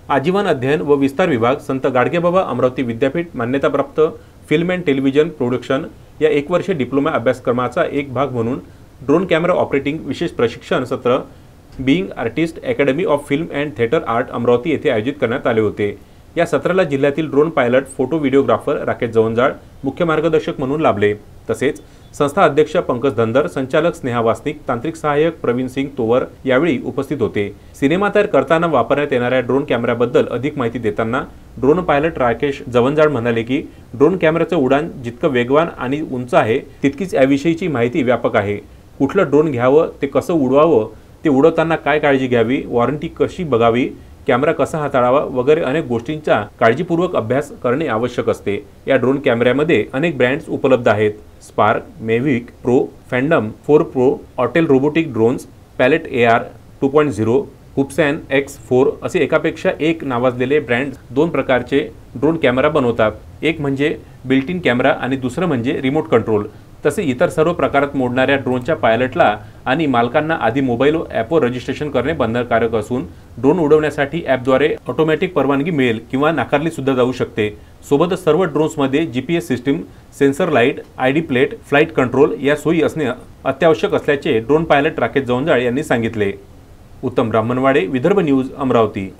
आजीवन अध्ययन व विस्तार विभाग, संत गाडगेबाबा अमरावती विद्यापीठ मान्यताप्राप्त फिल्म अँड टेलिव्हिजन प्रोडक्शन या 1 वर्षीय डिप्लोमा अभ्यासक्रमाचा एक भाग म्हणून ड्रोन कॅमेरा ऑपरेटिंग विशेष प्रशिक्षण सत्र being artist academy of film and theatre art Amravati येथे आयोजित करण्यात आले होते। या सत्राला जिल्ह्यातील drone pilot, photo videographer Rakesh Jawanjal मुख्य मार्गदर्शक म्हणून लाभले। तसेच संस्था अध्यक्ष पंकज धनदर, संचालक स्नेहा वासनिक, तांत्रिक सहाय्यक प्रवीण सिंग तोवर यावेळी उपस्थित होते। सिनेमा तयार करताना वापरण्यात येणाऱ्या ड्रोन कॅमेऱ्याबद्दल अधिक माहिती देताना ड्रोन पायलट राकेश जवंजाळ म्हणाले की ड्रोन कॅमेऱ्याचे उडान जितकं वेगवान आणि उंच आहे तितकीच याविषयीची माहिती व्यापक आहे। कुठलं ड्रोन घ्यावं, ते कसं उडवावं, ते उडवताना काय काळजी घ्यावी, वॉरंटी कशी बघावी, कॅमेरा कसा हाताळावा वगैरे अनेक गोष्टींचा काळजीपूर्वक अभ्यास करणे आवश्यक असते। या ड्रोन कॅमेऱ्यामध्ये अनेक ब्रँड्स उपलब्ध आहेत। Spark, Mavic Pro, Phantom 4 Pro, Autel robotic drones, पॅलेट AR 2.0, हुपसॅन X4 असे एकापेक्षा एक नावाजलेले ब्रँड्स 2 प्रकारचे ड्रोन कॅमेरा बनवतात। एक म्हणजे बिल्ट इन कॅमेरा आणि दुसरं म्हणजे रिमोट कंट्रोल। तसे इतर सर्व प्रकारात मोडणाऱ्या ड्रोनच्या पायलटला आणि मालकांना आधी मोबाईल ॲपवर रजिस्ट्रेशन करणे बंधनकारक असून ड्रोन उडवण्यासाठी ॲपद्वारे ऑटोमॅटिक परवानगी मिळेल किंवा नाकारली सुद्धा जाऊ शकते। सोबतच सर्व ड्रोन्समध्ये GPS system, sensor light, ID plate, flight control या सोयी असणे अत्यावश्यक असल्याचे ड्रोन पायलट राकेश जवंजाळ यांनी सांगितले। उत्तम ब्राह्मणवाडे, विदर्भ न्यूज, अमरावती।